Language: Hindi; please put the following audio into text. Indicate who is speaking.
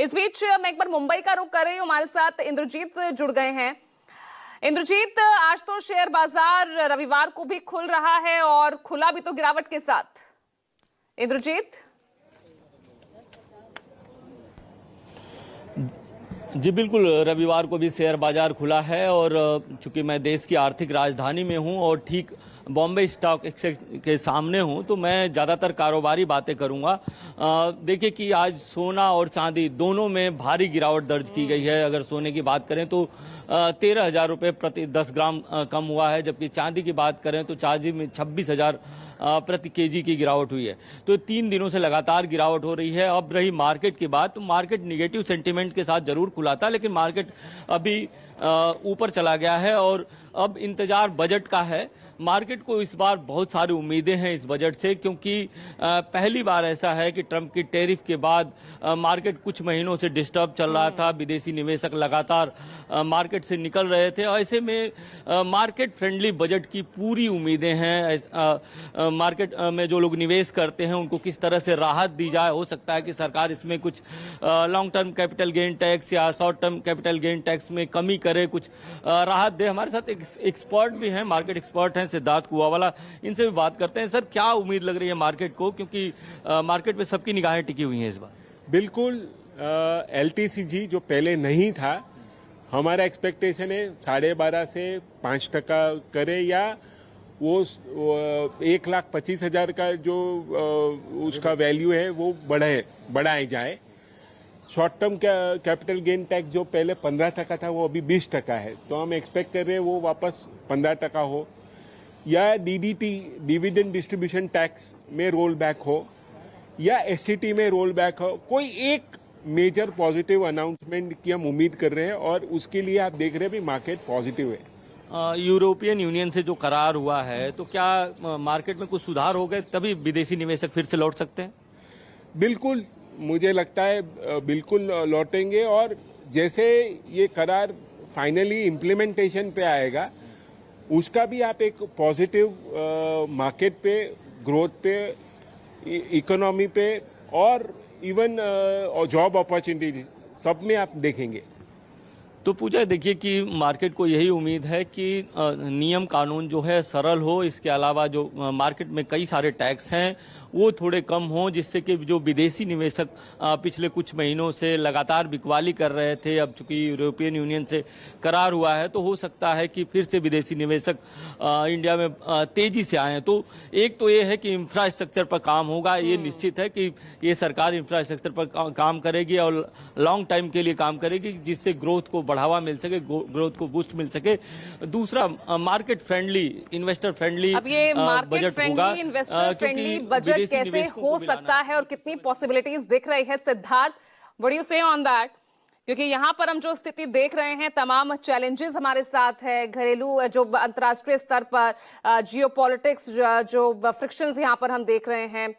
Speaker 1: इस बीच मैं एक बार मुंबई का रुख कर रही हूं, हमारे साथ इंद्रजीत जुड़ गए हैं। इंद्रजीत, आज तो शेयर बाजार रविवार को भी खुल रहा है और खुला भी तो गिरावट के साथ। इंद्रजीत
Speaker 2: जी बिल्कुल, रविवार को भी शेयर बाजार खुला है और चूंकि मैं देश की आर्थिक राजधानी में हूं और ठीक बॉम्बे स्टॉक एक्सचेंज के सामने हूं, तो मैं ज़्यादातर कारोबारी बातें करूंगा। देखिए कि आज सोना और चांदी दोनों में भारी गिरावट दर्ज की गई है। अगर सोने की बात करें तो 13,000 रुपये प्रति 10 ग्राम कम हुआ है, जबकि चांदी की बात करें तो चांदी में 26,000 प्रति केजी की गिरावट हुई है। तो 3 दिनों से लगातार गिरावट हो रही है। अब रही मार्केट की बात, तो मार्केट निगेटिव सेंटीमेंट के साथ जरूर खुला था, लेकिन मार्केट अभी ऊपर चला गया है और अब इंतजार बजट का है। मार्केट को इस बार बहुत सारी उम्मीदें हैं इस बजट से, क्योंकि पहली बार ऐसा है कि ट्रंप की टैरिफ के बाद मार्केट कुछ महीनों से डिस्टर्ब चल रहा था। विदेशी निवेशक लगातार मार्केट से निकल रहे थे। ऐसे में मार्केट फ्रेंडली बजट की पूरी उम्मीदें हैं। मार्केट में जो लोग निवेश करते हैं उनको किस तरह से राहत दी जाए। हो सकता है कि सरकार इसमें कुछ long term capital gain tax या short term capital gain tax में कमी करे, कुछ राहत दे। हमारे साथ एक एक्सपर्ट भी हैं, मार्केट एक्सपर्ट हैं सिद्धार्थ कुआवाला, इनसे भी बात करते हैं। सर, क्या उम्मीद लग रही है मार्केट को, क्योंकि मार्केट पे सबकी निगाहें टिकी हुई हैं इस बार?
Speaker 3: बिल्कुल, LTCG जो पहले नहीं था, हमारा एक्सपेक्टेशन है 12.5 से 5% करे, या वो 1,25,000 का जो उसका वैल्यू है वो बढ़ाए जाए। Short term capital gain tax जो पहले 15% था वो अभी 20% है, तो हम एक्सपेक्ट कर रहे हैं वो वापस 15% हो, या DDT डिविडेंड डिस्ट्रीब्यूशन टैक्स में रोल बैक हो, या STT में रोल बैक हो। कोई एक मेजर पॉजिटिव अनाउंसमेंट की हम उम्मीद कर रहे हैं और उसके लिए आप देख रहे हैं भी मार्केट पॉजिटिव है।
Speaker 2: यूरोपियन यूनियन से जो करार हुआ है, तो क्या मार्केट में कुछ सुधार हो गए तभी विदेशी निवेशक फिर से लौट सकते हैं?
Speaker 3: बिल्कुल, मुझे लगता है बिल्कुल लौटेंगे, और जैसे ये करार फाइनली इम्प्लीमेंटेशन पे आएगा उसका भी आप एक पॉजिटिव मार्केट पे, ग्रोथ पे, इकोनॉमी पे और इवन जॉब अपॉर्चुनिटीज सब में आप देखेंगे।
Speaker 2: तो पूजा, देखिए कि मार्केट को यही उम्मीद है कि नियम कानून जो है सरल हो। इसके अलावा जो मार्केट में कई सारे टैक्स हैं वो थोड़े कम हों, जिससे कि जो विदेशी निवेशक पिछले कुछ महीनों से लगातार बिकवाली कर रहे थे, अब चूंकि यूरोपियन यूनियन से करार हुआ है तो हो सकता है कि फिर से विदेशी निवेशक इंडिया में तेजी से आए। तो एक तो ये है कि इंफ्रास्ट्रक्चर पर काम होगा, ये निश्चित है कि ये सरकार इंफ्रास्ट्रक्चर पर काम करेगी और लॉन्ग टाइम के लिए काम करेगी, जिससे ग्रोथ को बढ़ावा मिल सके, ग्रोथ को बूस्ट मिल सके। दूसरा, market friendly, investor friendly budget होगा।
Speaker 1: इन्वेस्टर फ्रेंडली बजट कैसे हो सकता है और कितनी पॉसिबिलिटीज दिख रही है? सिद्धार्थ, व्हाट डू यू से ऑन दैट? क्योंकि यहां पर हम जो स्थिति देख रहे हैं, तमाम चैलेंजेस हमारे साथ है, घरेलू जो अंतर्राष्ट्रीय स्तर पर जियोपॉलिटिक्स, जो फ्रिक्शंस यहां पर हम देख रहे हैं।